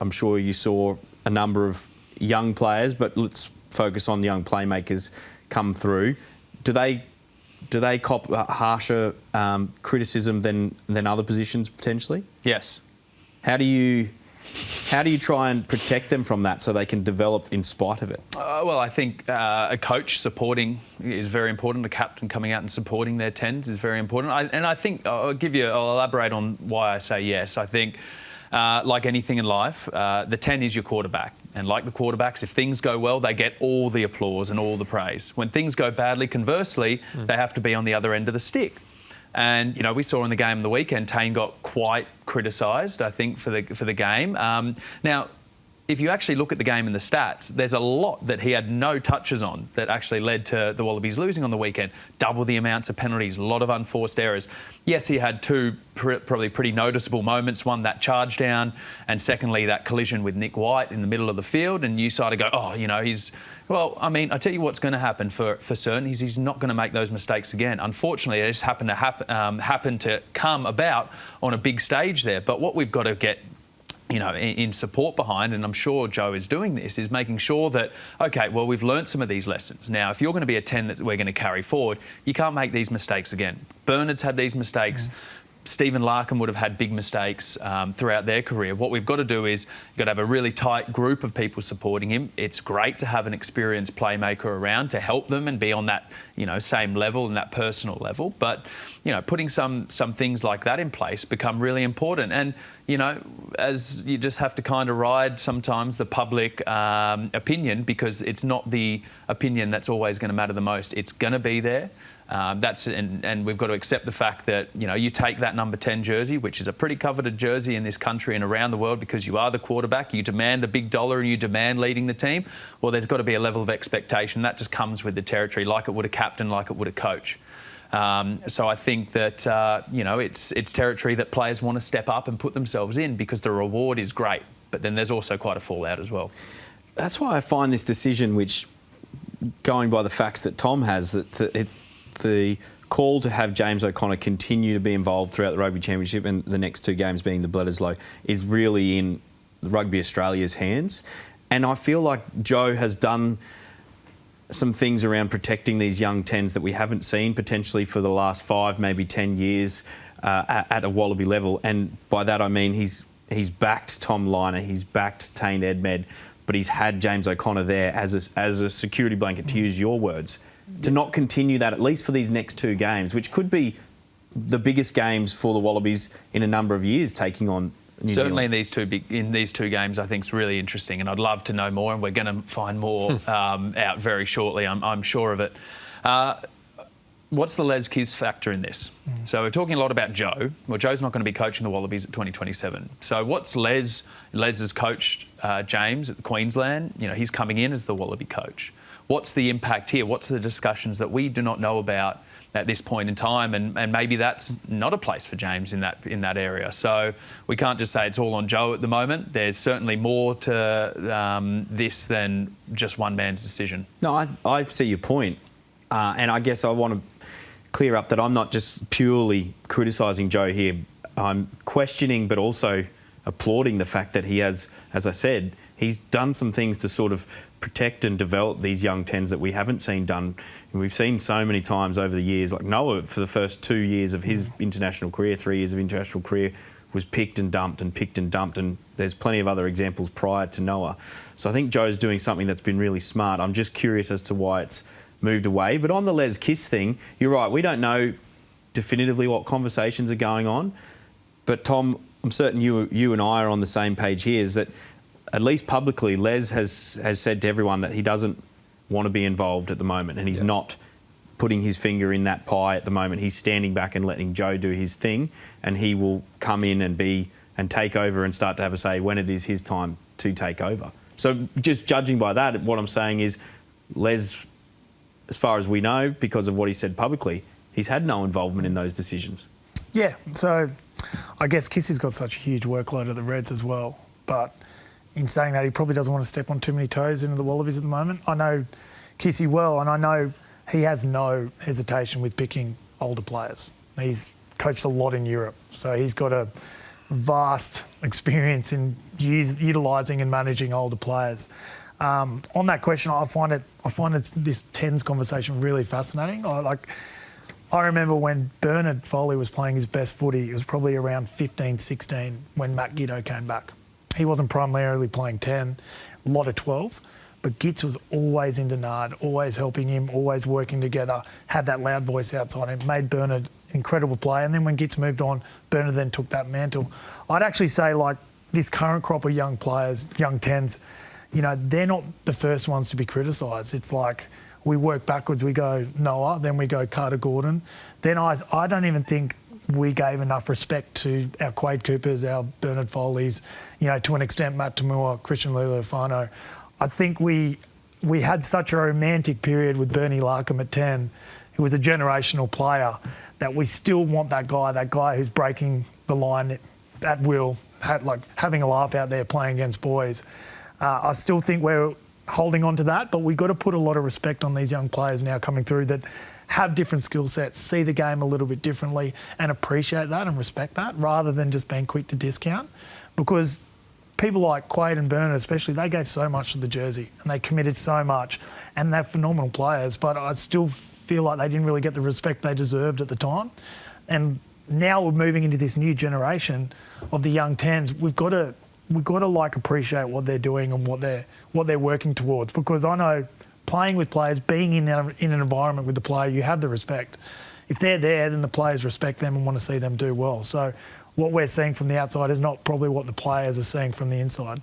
I'm sure you saw a number of young players, but let's focus on the young playmakers come through. Do they cop harsher criticism than other positions potentially? Yes. How do you try and protect them from that so they can develop in spite of it? Well, I think a coach supporting is very important. A captain coming out and supporting their 10s is very important. I think I'll elaborate on why I say yes. I think, like anything in life, the 10 is your quarterback. And like the quarterbacks, if things go well, they get all the applause and all the praise. When things go badly, conversely, they have to be on the other end of the stick. And, you know, we saw in the game of the weekend, Taine got quite criticised, I think, for the game. Now, if you actually look at the game and the stats, there's a lot that he had no touches on that actually led to the Wallabies losing on the weekend. Double the amounts of penalties, a lot of unforced errors. Yes, he had two probably pretty noticeable moments. One, that charge down, and secondly, that collision with Nick White in the middle of the field. And you sort of go, oh, you know, well, I mean, I tell you what's going to happen for certain. He's not going to make those mistakes again. Unfortunately, it just happened to come about on a big stage there. But what we've got to get, you know, in support behind, and I'm sure Joe is doing this, is making sure that, okay, well, we've learnt some of these lessons. Now, if you're going to be a 10 that we're going to carry forward, you can't make these mistakes again. Bernard's had these mistakes. Stephen Larkham would have had big mistakes throughout their career. What we've got to do is you've got to have a really tight group of people supporting him. It's great to have an experienced playmaker around to help them and be on that, you know, same level and that personal level. But, you know, putting some things like that in place become really important. And, you know, as you just have to kind of ride sometimes the public opinion, because it's not the opinion that's always going to matter the most. It's going to be there. And we've got to accept the fact that, you know, you take that number 10 jersey, which is a pretty coveted jersey in this country and around the world because you are the quarterback, you demand the big dollar and you demand leading the team. Well, there's got to be a level of expectation. That just comes with the territory, like it would a captain, like it would a coach. So I think that, you know, it's territory that players want to step up and put themselves in because the reward is great. But then there's also quite a fallout as well. That's why I find this decision, which, going by the facts that Tom has, that it's the call to have James O'Connor continue to be involved throughout the Rugby Championship and the next two games being the Bledisloe is really in Rugby Australia's hands. And I feel like Joe has done some things around protecting these young 10s that we haven't seen potentially for the last 5, maybe 10 years at a Wallaby level. And by that I mean he's backed Tom Liner, he's backed Taine Edmed, but he's had James O'Connor there as a security blanket, to use your words. To not continue that, at least for these next two games, which could be the biggest games for the Wallabies in a number of years, taking on New Certainly Zealand. in these two games, I think it's really interesting, and I'd love to know more, and we're going to find more out very shortly, I'm sure of it. What's the Les Kiss factor in this? So we're talking a lot about Joe. Well, Joe's not going to be coaching the Wallabies at 2027. So what's Les? Les has coached James at Queensland. You know, he's coming in as the Wallaby coach. What's the impact here? What's the discussions that we do not know about at this point in time? And maybe that's not a place for James in that area. So we can't just say it's all on Joe at the moment. There's certainly more to this than just one man's decision. No, I see your point. And I guess I want to clear up that I'm not just purely criticising Joe here. I'm questioning but also applauding the fact that he has, as I said, he's done some things to sort of protect and develop these young 10s that we haven't seen done. And we've seen so many times over the years, like Noah, for the first 2 years of his international career, 3 years of international career, was picked and dumped, and there's plenty of other examples prior to Noah. So I think Joe's doing something that's been really smart. I'm just curious as to why it's moved away. But on the Les Kiss thing, you're right, we don't know definitively what conversations are going on. But Tom, I'm certain you and I are on the same page here, is that at least publicly, Les has said to everyone that he doesn't want to be involved at the moment, and he's not putting his finger in that pie at the moment. He's standing back and letting Joe do his thing, and he will come in and take over and start to have a say when it is his time to take over. So just judging by that, what I'm saying is Les, as far as we know, because of what he said publicly, he's had no involvement in those decisions. Yeah, so I guess Kissy's got such a huge workload at the Reds as well, but in saying that, he probably doesn't want to step on too many toes into the Wallabies at the moment. I know Kissy well, and I know he has no hesitation with picking older players. He's coached a lot in Europe, so he's got a vast experience in utilising and managing older players. On that question, I find this tens conversation really fascinating. I remember when Bernard Foley was playing his best footy, it was probably around 15, 16 when Matt Giddo came back. He wasn't primarily playing 10, a lot of 12, but Gitz was always in Denard, always helping him, always working together, had that loud voice outside him, made Bernard an incredible player. And then when Gitz moved on, Bernard then took that mantle. I'd actually say, like, this current crop of young players, young 10s, you know, they're not the first ones to be criticised. It's like, we work backwards, we go Noah, then we go Carter Gordon. Then I don't even think we gave enough respect to our Quade Coopers, our Bernard Foleys, you know, to an extent Matt Tamua, Christian Leilufano. I think we had such a romantic period with Bernie Larkham at 10, who was a generational player, that we still want that guy who's breaking the line at will, having a laugh out there playing against boys. I still think we're holding on to that, but we've got to put a lot of respect on these young players now coming through that have different skill sets, see the game a little bit differently and appreciate that and respect that rather than just being quick to discount. Because people like Quade and Bernard especially, they gave so much to the jersey and they committed so much and they're phenomenal players, but I still feel like they didn't really get the respect they deserved at the time. And now we're moving into this new generation of the young 10s. We've got to like appreciate what they're doing and what they're working towards, because I know playing with players, being in an environment with the player, you have the respect. If they're there, then the players respect them and want to see them do well. So what we're seeing from the outside is not probably what the players are seeing from the inside.